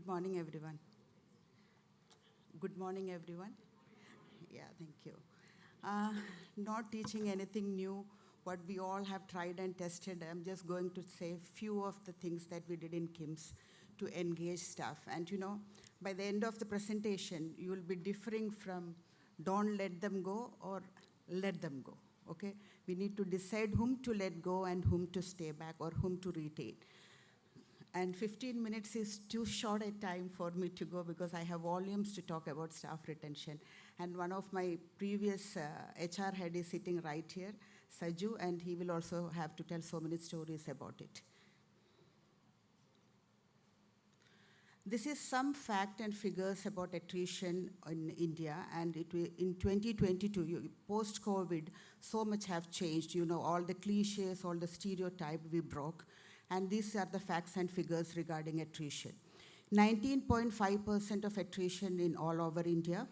morning, everyone. Good morning, everyone. Yeah, thank you. Uh, Not teaching anything new, what we all have tried and tested. I'm just going to say few of the things that we did in KIMS to engage staff. And by the end of the presentation, you will be differing from don't let them go or let them go. Okay? We need to decide whom to let go and whom to stay back or whom to retain. And 15 minutes is too short a time for me to go because I have volumes to talk about staff retention. And one of my previous HR head is sitting right here, Saju, and he will also have to tell so many stories about it. This is some fact and figures about attrition in India, and in 2022, post-COVID, so much have changed. All the cliches, all the stereotype we broke, and these are the facts and figures regarding attrition. 19.5% of attrition in all over India,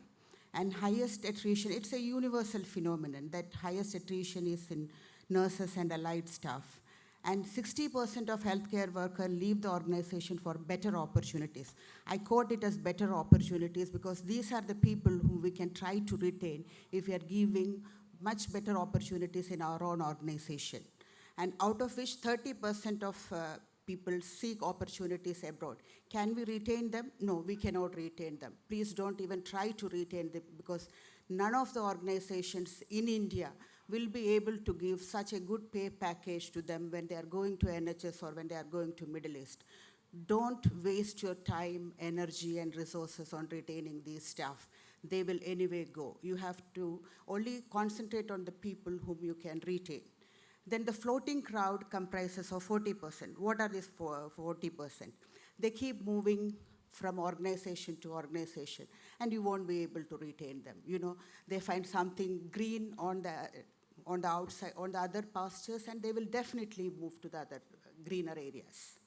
and highest attrition, it's a universal phenomenon that highest attrition is in nurses and allied staff. And 60% of healthcare workers leave the organization for better opportunities. I quote it as better opportunities because these are the people whom we can try to retain if we are giving much better opportunities in our own organization. And out of which 30% of people seek opportunities abroad. Can we retain them? No, we cannot retain them. Please don't even try to retain them because none of the organizations in India will be able to give such a good pay package to them when they are going to NHS or when they are going to Middle East. Don't waste your time, energy, and resources on retaining these staff. They will anyway go. You have to only concentrate on the people whom you can retain. Then the floating crowd comprises of 40%. What are these 40%? They keep moving from organization to organization, and you won't be able to retain them. They find something green on the outside, on the other pastures, and they will definitely move to the other greener areas.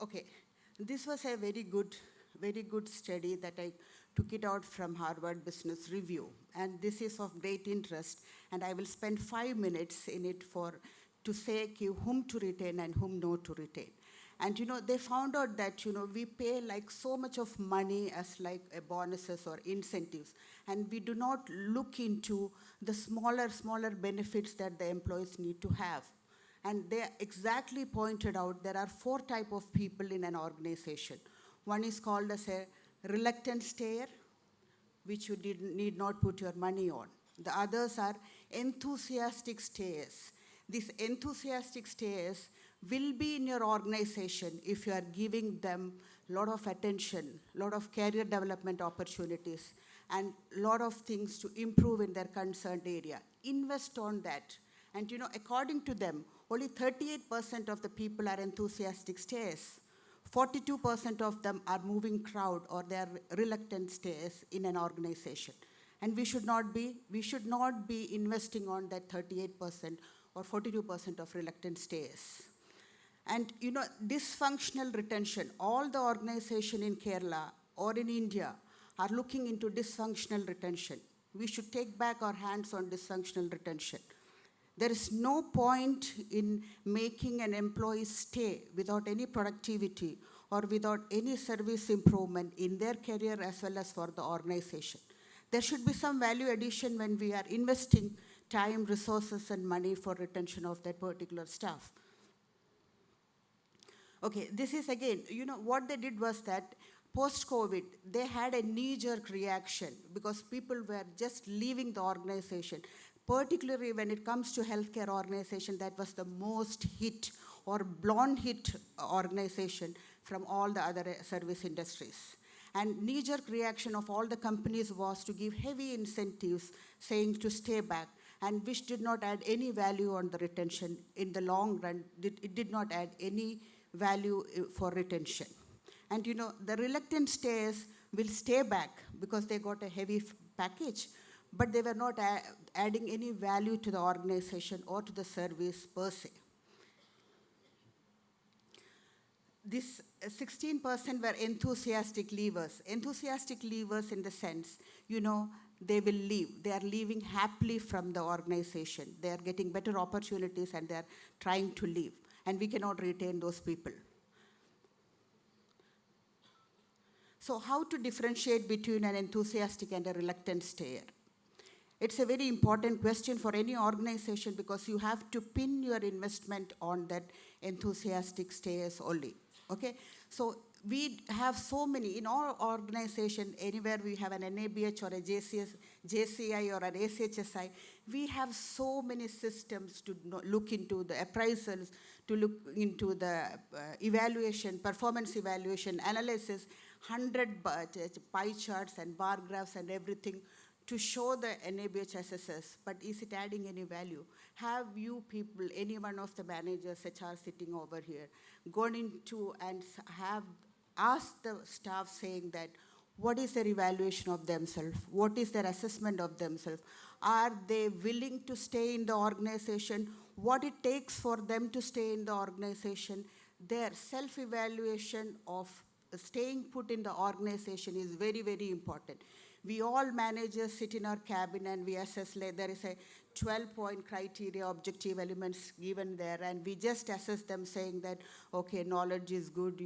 Okay, this was a very good study that I took it out from Harvard Business Review, and this is of great interest, and I will spend 5 minutes in it to say whom to retain and whom not to retain. And they found out that we pay like so much of money as like a bonuses or incentives, and we do not look into the smaller benefits that the employees need to have. And they exactly pointed out there are 4 types of people in an organization. One is called as a reluctant stayer, which you need not put your money on. The others are enthusiastic stayers. These enthusiastic stayers will be in your organization if you are giving them a lot of attention, a lot of career development opportunities, and a lot of things to improve in their concerned area. Invest on that. And according to them, only 38% of the people are enthusiastic stayers. 42% of them are moving crowd or they are reluctant stayers in an organization. And we should not be investing on that 38% or 42% of reluctant stayers. And dysfunctional retention, all the organization in Kerala or in India are looking into dysfunctional retention. We should take back our hands on dysfunctional retention. There is no point in making an employee stay without any productivity or without any service improvement in their career as well as for the organization. There should be some value addition when we are investing time, resources, and money for retention of that particular staff. Okay, this is again, what they did was that post-COVID, they had a knee-jerk reaction because people were just leaving the organization. Particularly when it comes to healthcare organization, that was the most hit or blonde hit organization from all the other service industries. And knee-jerk reaction of all the companies was to give heavy incentives saying to stay back, and which did not add any value on the retention in the long run. It did not add any value for retention. And the reluctant stayers will stay back because they got a heavy package, but they were not adding any value to the organization or to the service per se. This 16% were enthusiastic leavers. Enthusiastic leavers in the sense, they will leave. They are leaving happily from the organization. They are getting better opportunities and they are trying to leave. And we cannot retain those people. So how to differentiate between an enthusiastic and a reluctant stayer? It's a very important question for any organization because you have to pin your investment on that enthusiastic stayers only. Okay? So we have so many, in our organization, anywhere we have an NABH or a JCI or an ACHSI, we have so many systems to look into the appraisals, to look into the evaluation, performance evaluation, analysis, 100 pie charts and bar graphs and everything to show the NABH assessors, but is it adding any value? Have you people, any one of the managers, HR sitting over here, gone into and have asked the staff saying that, what is their evaluation of themselves? What is their assessment of themselves? Are they willing to stay in the organization? What it takes for them to stay in the organization? Their self-evaluation of staying put in the organization is very, very important. We all managers sit in our cabin and we assess, there is a 12-point criteria, objective elements given there, and we just assess them saying that, okay, knowledge is good,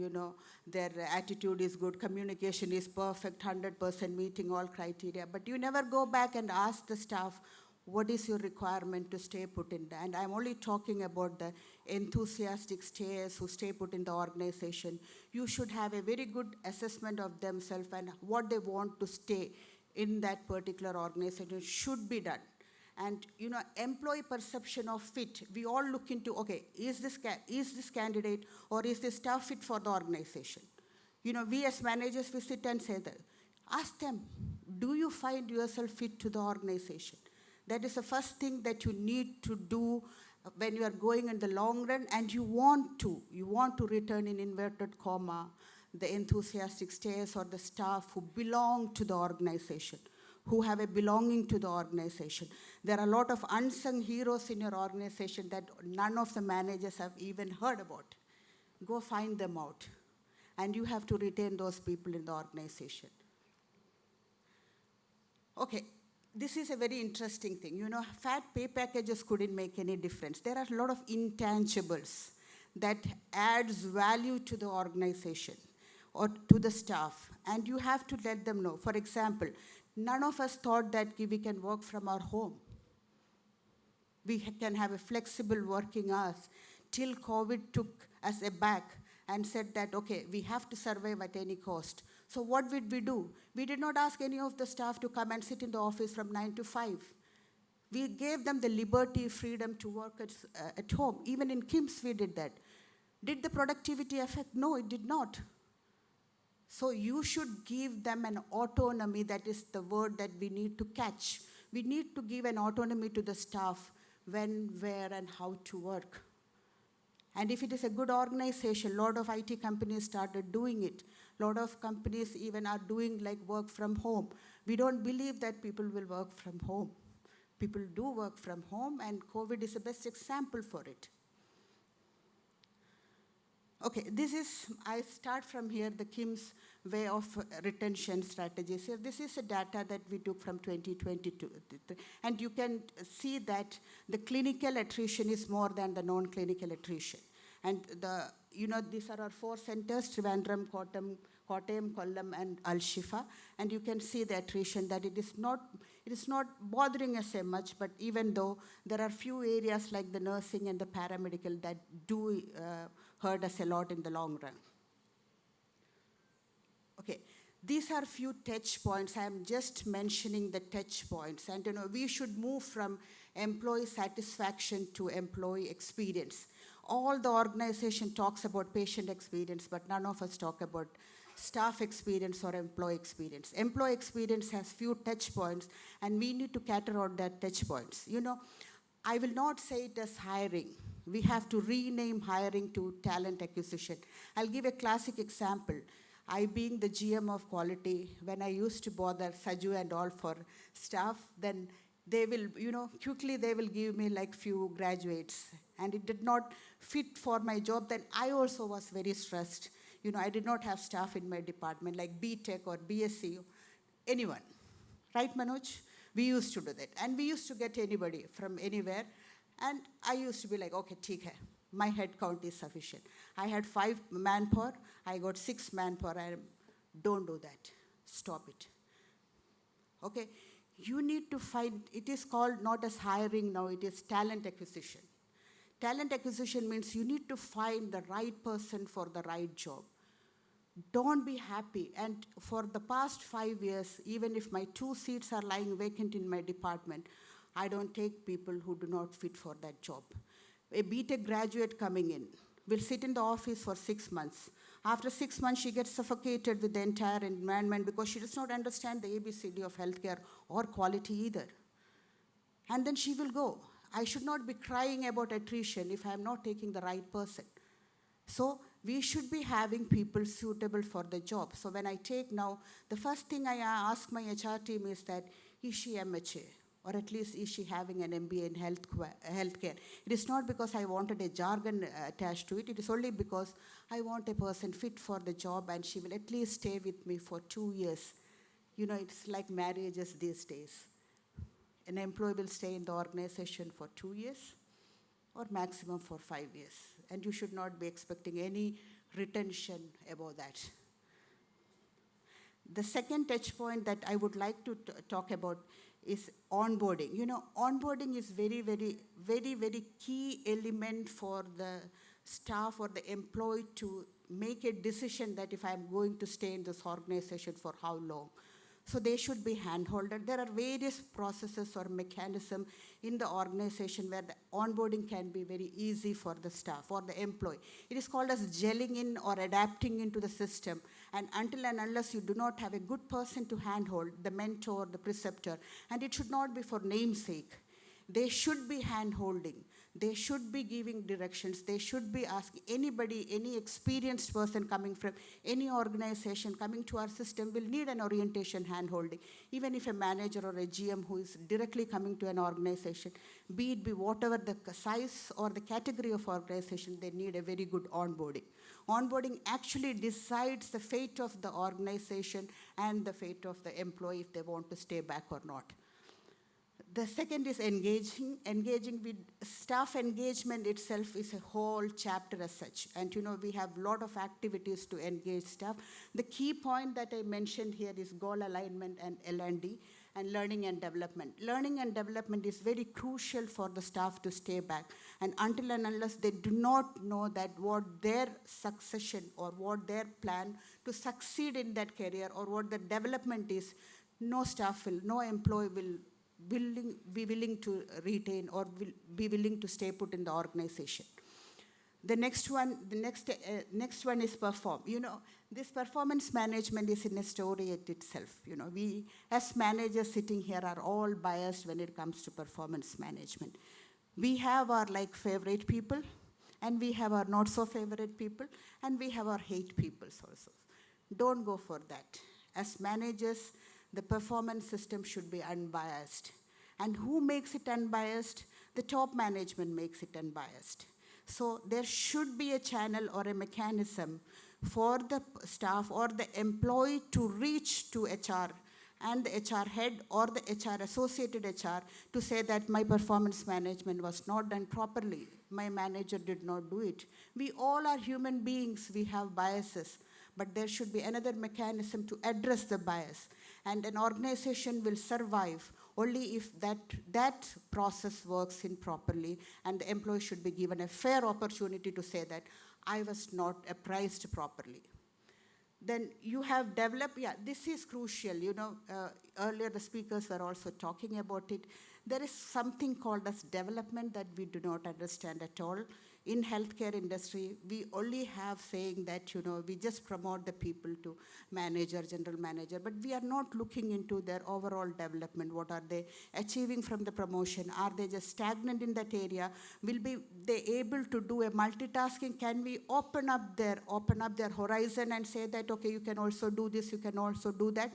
their attitude is good, communication is perfect, 100% meeting all criteria, but you never go back and ask the staff, what is your requirement to stay put in that? And I'm only talking about the enthusiastic stayers who stay put in the organization. You should have a very good assessment of themselves and what they want to stay in that particular organization should be done. And employee perception of fit, we all look into, okay, is this candidate or is this staff fit for the organization? We as managers, we sit and say that. Ask them, do you find yourself fit to the organization? That is the first thing that you need to do when you are going in the long run, and you want to return in inverted comma the enthusiastic stayers or the staff who belong to the organization, who have a belonging to the organization. There are a lot of unsung heroes in your organization that none of the managers have even heard about. Go find them out. And you have to retain those people in the organization. Okay, this is a very interesting thing. Fat pay packages couldn't make any difference. There are a lot of intangibles that adds value to the organization or to the staff, and you have to let them know. For example, none of us thought that we can work from our home. We can have a flexible working hours till COVID took us aback and said that, okay, we have to survive at any cost. So what did we do? We did not ask any of the staff to come and sit in the office from 9 to 5. We gave them the liberty, freedom to work at home. Even in KIMS, we did that. Did the productivity affect? No, it did not. So you should give them an autonomy. That is the word that we need to catch. We need to give an autonomy to the staff when, where, and how to work. And if it is a good organization, a lot of IT companies started doing it. A lot of companies even are doing like work from home. We don't believe that people will work from home. People do work from home, and COVID is the best example for it. Okay, I start from here, the KIMS way of retention strategies. Here, this is a data that we took from 2022. And you can see that the clinical attrition is more than the non-clinical attrition. And these are our 4 centers, Trivandrum, Kottayam, Kollam, and Al-Shifa. And you can see the attrition, that it is not bothering us so much, but even though there are few areas like the nursing and the paramedical that do hurt us a lot in the long run. Okay, these are few touch points. I am just mentioning the touch points. And we should move from employee satisfaction to employee experience. All the organization talks about patient experience, but none of us talk about staff experience or employee experience. Employee experience has few touch points, and we need to cater on that touch points. I will not say it as hiring. We have to rename hiring to talent acquisition. I'll give a classic example. I, being the GM of quality, when I used to bother Saju and all for staff, then they will, quickly they will give me like few graduates. And it did not fit for my job. Then I also was very stressed. I did not have staff in my department, like BTech or BSc, anyone. Right, Manoj? We used to do that. And we used to get anybody from anywhere. And I used to be like, okay, theek hai. My head count is sufficient. I had 5 manpower. I got 6 manpower. I'm Don't do that. Stop it. Okay? You need to find, it is called not as hiring now, it is talent acquisition. Talent acquisition means you need to find the right person for the right job. Don't be happy. And for the past 5 years, even if my 2 seats are lying vacant in my department, I don't take people who do not fit for that job. A BTech graduate coming in will sit in the office for 6 months. After 6 months, she gets suffocated with the entire environment because she does not understand the ABCD of healthcare or quality either. And then she will go. I should not be crying about attrition if I am not taking the right person. So we should be having people suitable for the job. So when I take now, the first thing I ask my HR team is that, is she MHA? Or at least is she having an MBA in healthcare? It is not because I wanted a jargon attached to it. It is only because I want a person fit for the job and she will at least stay with me for 2 years. You know, it's like marriages these days. An employee will stay in the organization for 2 years or maximum for 5 years. And you should not be expecting any retention above that. The second touch point that I would like to talk about is onboarding. You know, onboarding is very, very, very, very key element for the staff or the employee to make a decision that if I'm going to stay in this organization for how long. So they should be hand-holded. There are various processes or mechanisms in the organization where the onboarding can be very easy for the staff or the employee. It is called as gelling in or adapting into the system. And until and unless you do not have a good person to handhold, the mentor, the preceptor, and it should not be for namesake. They should be hand-holding. They should be giving directions. They should be asking anybody, any experienced person coming from any organization coming to our system will need an orientation hand-holding. Even if a manager or a GM who is directly coming to an organization, be it whatever the size or the category of organization, they need a very good onboarding. Onboarding actually decides the fate of the organization and the fate of the employee if they want to stay back or not. The second is engaging. Engaging with staff engagement itself is a whole chapter as such. And you know, we have a lot of activities to engage staff. The key point that I mentioned here is goal alignment and L&D and learning and development. Learning and development is very crucial for the staff to stay back. And until and unless they do not know that what their succession or what their plan to succeed in that career or what the development is, no staff will, no employee will be willing to retain or will be willing to stay put in the organization. The next one is perform. You know, this performance management is in a story at itself. You know, we as managers sitting here are all biased when it comes to performance management. We have our favorite people, and we have our not so favorite people, and we have our hate people also. Don't go for that. As managers, the performance system should be unbiased. And who makes it unbiased? The top management makes it unbiased. So there should be a channel or a mechanism for the staff or the employee to reach to HR and the HR head or the HR associated HR to say that my performance management was not done properly. My manager did not do it. We all are human beings. We have biases. But there should be another mechanism to address the bias. And an organization will survive only if that process works in properly, and the employee should be given a fair opportunity to say that I was not appraised properly. Then you have developed, this is crucial. You know, earlier the speakers were also talking about it. There is something called as development that we do not understand at all. In healthcare industry, we only have saying that, you know, we just promote the people to manager, general manager, but we are not looking into their overall development. What are they achieving from the promotion? Are they just stagnant in that area? Will be they able to do a multitasking? Can we open up their horizon and say that, okay, you can also do this, you can also do that?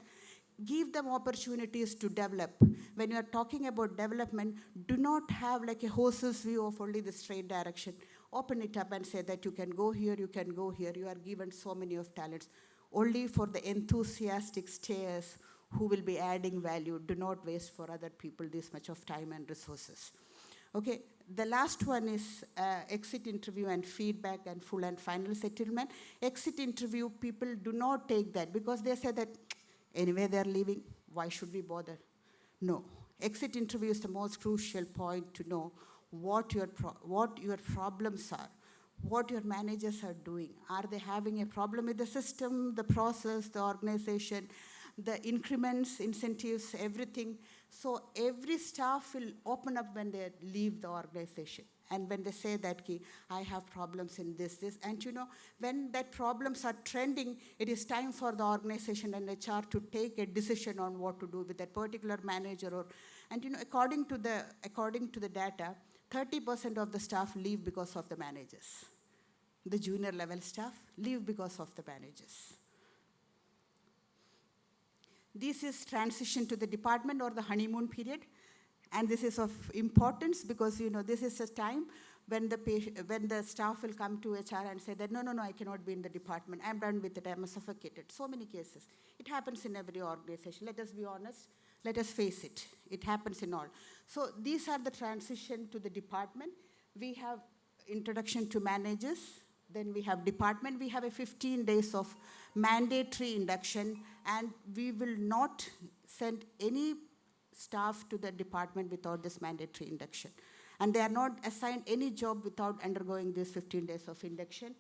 Give them opportunities to develop. When you are talking about development, do not have like a horse's view of only the straight direction. Open it up and say that you can go here, you can go here. You are given so many of talents. Only for the enthusiastic stayers who will be adding value. Do not waste for other people this much of time and resources. Okay, the last one is exit interview and feedback and full and final settlement. Exit interview, people do not take that because they say that anyway they're leaving, why should we bother? No, exit interview is the most crucial point to know what your problems are, what your managers are doing. Are they having a problem with the system, the process, the organization, the increments, incentives, everything? So every staff will open up when they leave the organization. And when they say that, I have problems in this, and when that problems are trending, it is time for the organization and HR to take a decision on what to do with that particular manager. And according to the data, 30% of the staff leave because of the managers. The junior level staff leave because of the managers. This is transition to the department or the honeymoon period. And this is of importance because, this is a time when the staff will come to HR and say that, no, I cannot be in the department. I'm done with it. I'm suffocated. So many cases. It happens in every organization. Let us be honest. Let us face it. It happens in all. So these are the transition to the department. We have introduction to managers. Then we have department. We have a 15 days of mandatory induction, and we will not send any staff to the department without this mandatory induction. And they are not assigned any job without undergoing this 15 days of induction.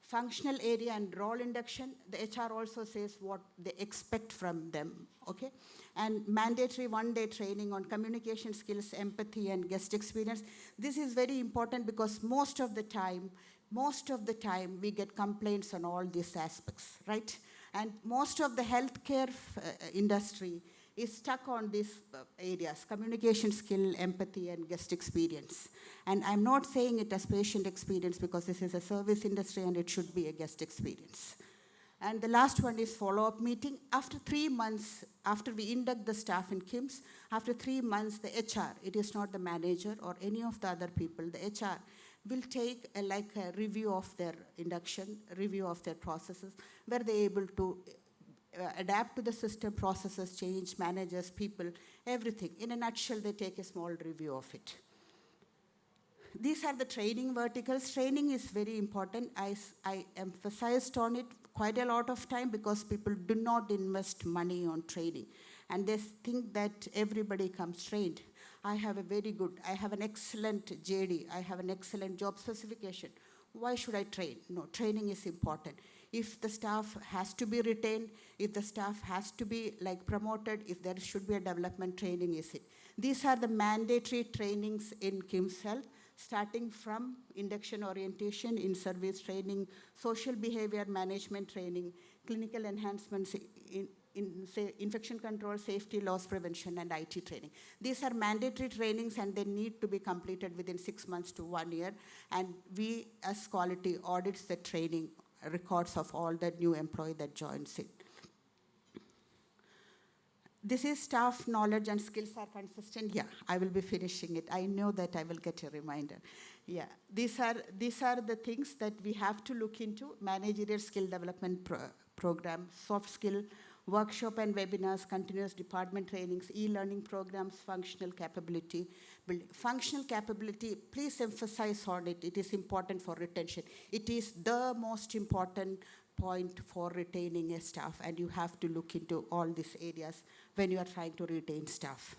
Functional area and role induction, the HR also says what they expect from them, okay? And mandatory one-day training on communication skills, empathy, and guest experience. This is very important because most of the time, we get complaints on all these aspects, right? And most of the healthcare industry is stuck on these areas: communication skill, empathy, and guest experience. And I'm not saying it as patient experience because this is a service industry and it should be a guest experience. And the last one is follow-up meeting. After 3 months, after we induct the staff in KIMS, after 3 months, the HR, it is not the manager or any of the other people, the HR will take a review of their induction, review of their processes, where they're able to adapt to the system, processes, change, managers, people, everything. In a nutshell, they take a small review of it. These are the training verticals. Training is very important. I emphasized on it quite a lot of time because people do not invest money on training. And they think that everybody comes trained. I have an excellent JD. I have an excellent job specification. Why should I train? No, training is important. If the staff has to be retained, if the staff has to be promoted, if there should be a development training, is it? These are the mandatory trainings in KIMS Health, starting from induction orientation, in-service training, social behavior management training, clinical enhancements in infection control, safety, loss prevention, and IT training. These are mandatory trainings and they need to be completed within 6 months to 1 year. And we, as quality, audits the training records of all the new employee that joins it. This is staff knowledge and skills are consistent. Yeah, I will be finishing it. I know that I will get a reminder. Yeah, these are the things that we have to look into: managerial skill development program, soft skill, workshop and webinars, continuous department trainings, e-learning programs, functional capability. Functional capability, please emphasize on it. It is important for retention. It is the most important point for retaining a staff, and you have to look into all these areas when you are trying to retain staff.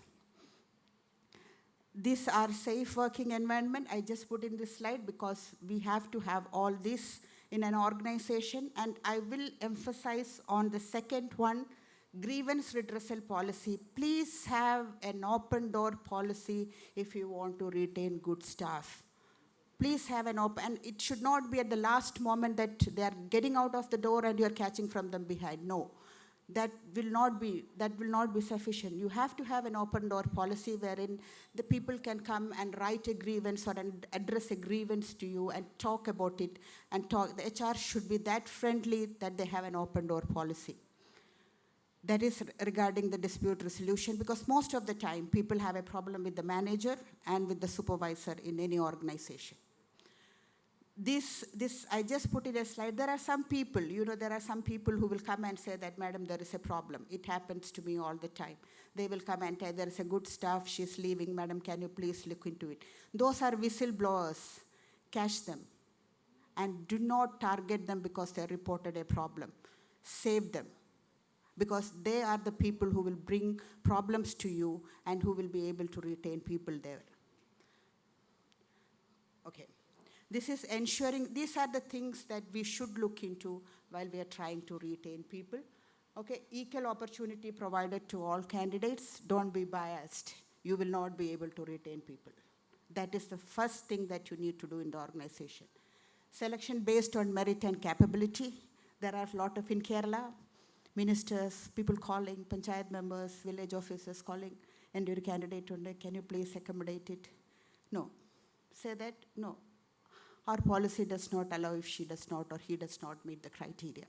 These are safe working environment. I just put in this slide because we have to have all this in an organization, and I will emphasize on the second one, grievance redressal policy. Please have an open door policy if you want to retain good staff. Please have an open, and it should not be at the last moment that they are getting out of the door and you're catching from them behind. No, that will not be sufficient. You have to have an open door policy wherein the people can come and write a grievance or address a grievance to you and talk about it and talk. The HR should be that friendly that they have an open door policy. That is regarding the dispute resolution, because most of the time people have a problem with the manager and with the supervisor in any organization. I just put in a slide. There are some people, there are some people who will come and say that, madam, there is a problem. It happens to me all the time. They will come and tell, there is a good staff, she's leaving, madam, can you please look into it? Those are whistleblowers. Catch them. And do not target them because they reported a problem. Save them. Because they are the people who will bring problems to you and who will be able to retain people there. Okay. This is ensuring, these are the things that we should look into while we are trying to retain people. Okay, equal opportunity provided to all candidates. Don't be biased. You will not be able to retain people. That is the first thing that you need to do in the organization. Selection based on merit and capability. There are a lot of, in Kerala, ministers, people calling, panchayat members, village officers calling, and your candidate, can you please accommodate it? No. Say that, no. Our policy does not allow if she does not or he does not meet the criteria.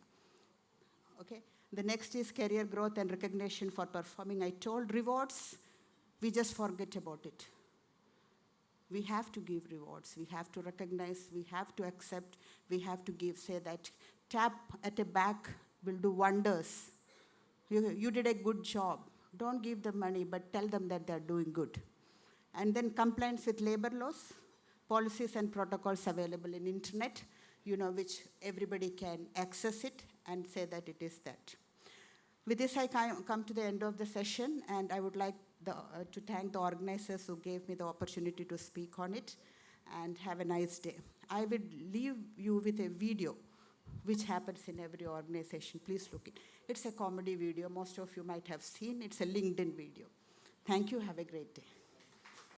Okay? The next is career growth and recognition for performing. I told rewards, we just forget about it. We have to give rewards. We have to recognize, we have to accept, we have to give, say that tap at the back will do wonders. You did a good job. Don't give them money, but tell them that they're doing good. And then compliance with labor laws, policies and protocols available in internet, which everybody can access it and say that it is that. With this, I come to the end of the session, and I would like to thank the organizers who gave me the opportunity to speak on it, and have a nice day. I will leave you with a video which happens in every organization. Please look it. It's a comedy video. Most of you might have seen. It's a LinkedIn video. Thank you. Have a great day.